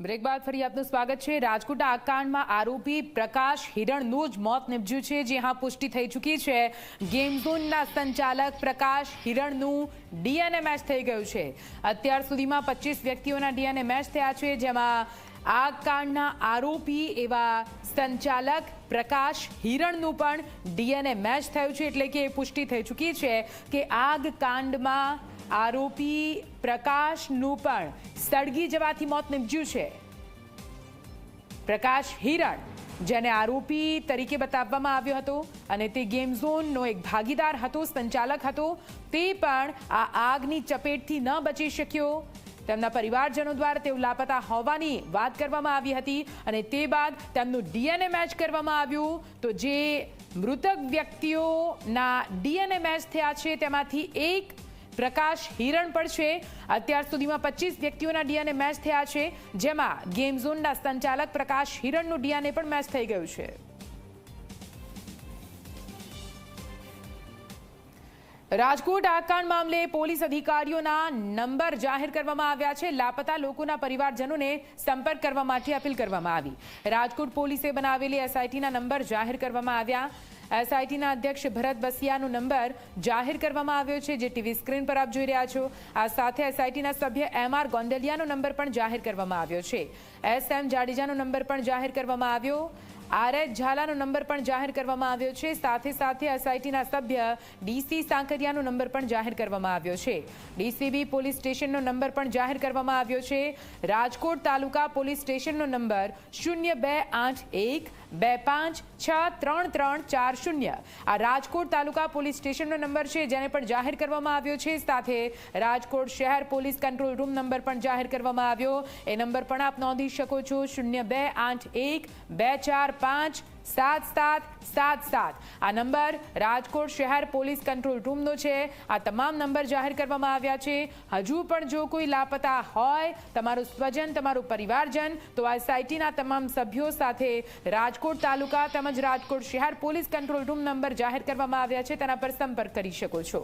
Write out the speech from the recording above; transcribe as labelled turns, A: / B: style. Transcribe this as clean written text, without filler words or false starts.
A: Break બાદ ફરી આપનું સ્વાગત છે। રાજકોટ આગકાંડમાં આરોપી પ્રકાશ હિરણનું જ મોત નિપજ્યું છે। જે હા પુષ્ટિ થઈ ચૂકી છે। ગેમ ઝોનના સંચાલક પ્રકાશ હિરણનું ડીએનએ મેચ થઈ ગયું છે। અત્યાર સુધીમાં 25 વ્યક્તિઓના ડીએનએ મેચ થયા છે, જેમાં આગકાંડના આરોપી એવા સંચાલક પ્રકાશ હિરણનું પણ ડીએનએ મેચ થયું છે। એટલે કે પુષ્ટિ થઈ ચૂકી છે કે આગકાંડમાં આરોપી પ્રકાશનું પણ સળગી જવાથી મોત નિપજ્યું છે। પ્રકાશ હિરણ, જેને આરોપી તરીકે બતાવવામાં આવ્યો હતો અને તે ગેમ ઝોનનો એક ભાગીદાર હતો, સંચાલક હતો, તે પણ આ આગની ચપેટથી ન બચી શક્યો। તેમના પરિવારજનો દ્વારા તેઓ લાપતા હોવાની વાત કરવામાં આવી હતી અને તે બાદ તેમનું ડીએનએ મેચ કરવામાં આવ્યું। તો જે મૃતક વ્યક્તિઓના ડીએનએ મેચ થયા છે તેમાંથી એક પ્રકાશ હિરણ પણ છે। અત્યાર સુધીમાં 25 વ્યક્તિઓના ડીએનએ મેચ થયા છે, જેમાં ગેમ ઝોનના સંચાલક પ્રકાશ હિરણનું ડીએનએ પણ મેચ થઈ ગયું છે। રાજકોટ આગકાંડ મામલે પોલીસ અધિકારીઓના નંબર જાહેર કરવામાં આવ્યા છે। લાપતા લોકોના પરિવારજનોને સંપર્ક કરવા માટે અપીલ કરવામાં આવી। રાજકોટ પોલીસે બનાવેલી એસઆઈટીના નંબર જાહેર કરવામાં આવ્યા। એસઆઈટીના અધ્યક્ષ ભરત બસિયાનો નંબર જાહેર કરવામાં આવ્યો છે, જે ટીવી સ્ક્રીન પર આપ જોઈ રહ્યા છો। આ સાથે એસઆઈટીના સભ્ય એમઆર ગોંડલિયાનો નંબર પણ જાહેર કરવામાં આવ્યો છે। એસએમ જાડેજાનો નંબર પણ જાહેર કરવામાં આવ્યો। આરએચ ઝાલાનો નંબર પણ જાહેર કરવામાં આવ્યો છે। સાથે સાથે એસઆઈટીના સભ્ય ડીસી સાંકરિયાનો નંબર પણ જાહેર કરવામાં આવ્યો છે। ડીસીબી પોલીસ સ્ટેશનનો નંબર પણ જાહેર કરવામાં આવ્યો છે। રાજકોટ તાલુકા પોલીસ સ્ટેશનનો નંબર 0281 25633440 આ રાજકોટ તાલુકા પોલીસ સ્ટેશનનો નંબર છે, જેને પણ જાહેર કરવામાં આવ્યો છે। સાથે રાજકોટ શહેર પોલીસ કંટ્રોલ રૂમ નંબર પણ જાહેર કરવામાં આવ્યો। એ નંબર પણ આપ નોંધી શકો છો, 0281 2457777। આ નંબર રાજકોટ શહેર પોલીસ કંટ્રોલ રૂમનો છે। આ તમામ નંબર જાહેર કરવામાં આવ્યા છે। હજુ પણ જો કોઈ લાપતા હોય, તમારું સ્વજન, તમારું પરિવારજન, તો આ એસઆઈટીના તમામ સભ્યો સાથે રાજકોટ તાલુકા તેમજ રાજકોટ શહેર પોલીસ કંટ્રોલ રૂમ નંબર જાહેર કરવામાં આવ્યા છે, તેના પર સંપર્ક કરી શકો છો।